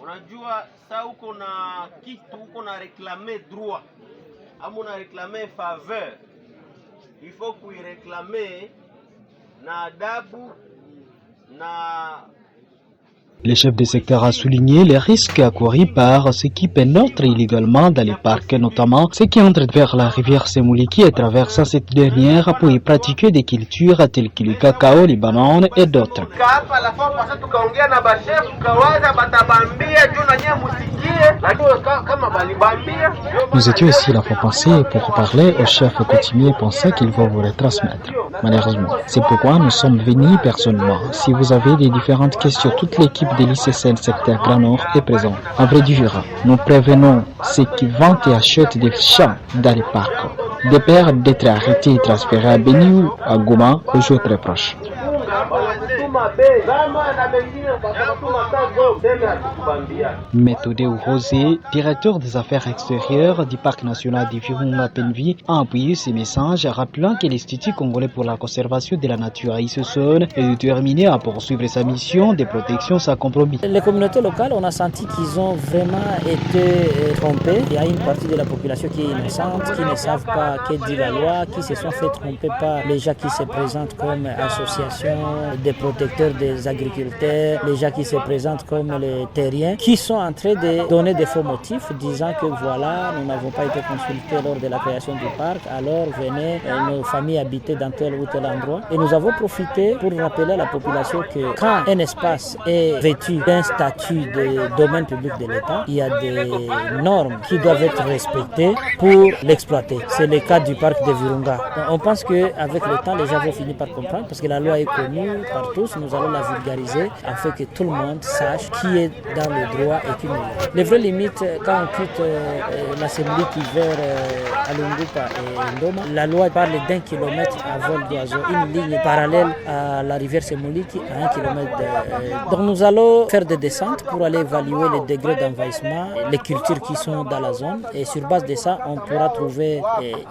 Unajua saa uko na kitu uko na réclamer droit ama una réclamer faveur, il faut kuireklamer na adabu na. Le chef de secteur a souligné les risques accourus par ceux qui pénètrent illégalement dans les parcs, notamment ceux qui entrent vers la rivière Semuliki et traversent cette dernière pour y pratiquer des cultures telles que le cacao, les bananes et d'autres. Nous étions ici la fois passée pour parler au chef coutumier et penser qu'il va vous retransmettre. Malheureusement, c'est pourquoi nous sommes venus personnellement. Si vous avez des différentes questions, toute l'équipe de l'ICCN secteur Grand Nord est présente. En vrai du Jura, nous prévenons ceux qui vendent et achètent des champs dans les parcs. Des pères d'être arrêtés et transférés à Beni ou à Goma, aux jours très proches. Méthodé Rosé, directeur des affaires extérieures du parc national du Virunga Penvi, a appuyé ces messages rappelant que l'Institut congolais pour la conservation de la nature ICCN est déterminé à poursuivre sa mission de protection sans compromis. Les communautés locales, on a senti qu'ils ont vraiment été trompés. Il y a une partie de la population qui est innocente, qui ne savent pas que dit la loi, qui se sont fait tromper par les gens qui se présentent comme association des protecteurs des agriculteurs, les gens qui se présentent comme les terriens, qui sont en train de donner des faux motifs, disant que voilà, nous n'avons pas été consultés lors de la création du parc, alors venez nos familles habiter dans tel ou tel endroit. Et nous avons profité pour rappeler à la population que quand un espace est vêtu d'un statut de domaine public de l'État, il y a des normes qui doivent être respectées pour l'exploiter. C'est le cas du parc de Virunga. Donc, on pense qu'avec le temps, les gens vont finir par comprendre parce que la loi est connue par tous. Nous allons la vulgariser afin que tout le monde sache qui est dans le droit et qui n'est pas. Les vraies limites, quand on quitte la Semuliki vers Alungupa et Ndoma, la loi parle d'1 kilomètre à vol d'oiseau, une ligne parallèle à la rivière Semuliki à 1 kilomètre. Donc nous allons faire des descentes pour aller évaluer les degrés d'envahissement, les cultures qui sont dans la zone et sur base de ça, on pourra trouver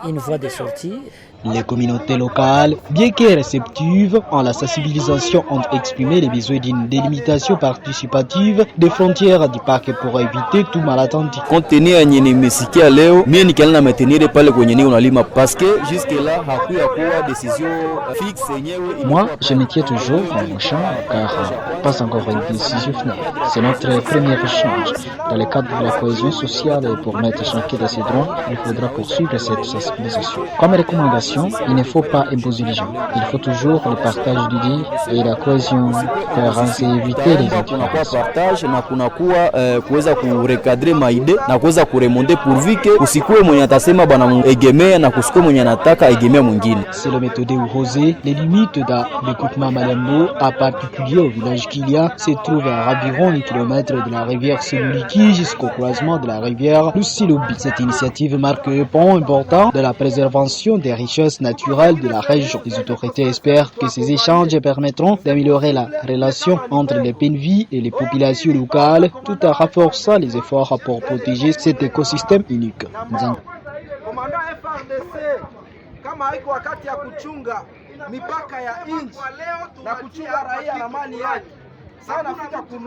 une voie de sortie. Les communautés locales, bien que réceptives en la sensibilisation, ont exprimé les besoins d'une délimitation participative des frontières du parc pour éviter tout malentendu. Compte tenu ya nimesikia leo, mimi nikianza maintenir pale kwenye nini unalima parce que jusque là hakuya kuwa décision fixe yenyewe. Moi, je me tiens toujours dans mon champ car pas encore une décision finale. C'est notre premier échange. Dans le cadre de la cohésion sociale et pour mettre chacun de ses droits, il faudra poursuivre cette sensibilisation. Comme recommandation, il ne faut pas imposer les gens. Il faut toujours le partage d'idées et la cohésion pour éviter les différences. Partage na kunakuwa kuweza kurecadrer maide na kuweza kuremonter pourvu que usikue mwenye atasema bana muegemea na kusikue mwenye anataka egemea mwingine. C'est le méthode Rosé. Les limites de l'écoupement Malembo, en particulier au village Kilia, se trouvent à environ 1 kilomètre de la rivière Semuliki jusqu'au croisement de la rivière Lucilobi. Cette initiative marque un point important de la préservation des richesses naturelles de la région. Les autorités espèrent que ces échanges permettront d'améliorer la relation entre les PNV et les populations locales tout en renforçant les efforts pour protéger cet écosystème unique. Kama haiko wakati ya kuchunga mipaka ya nchi na kuchunga raia na mali yake. Sasa nafika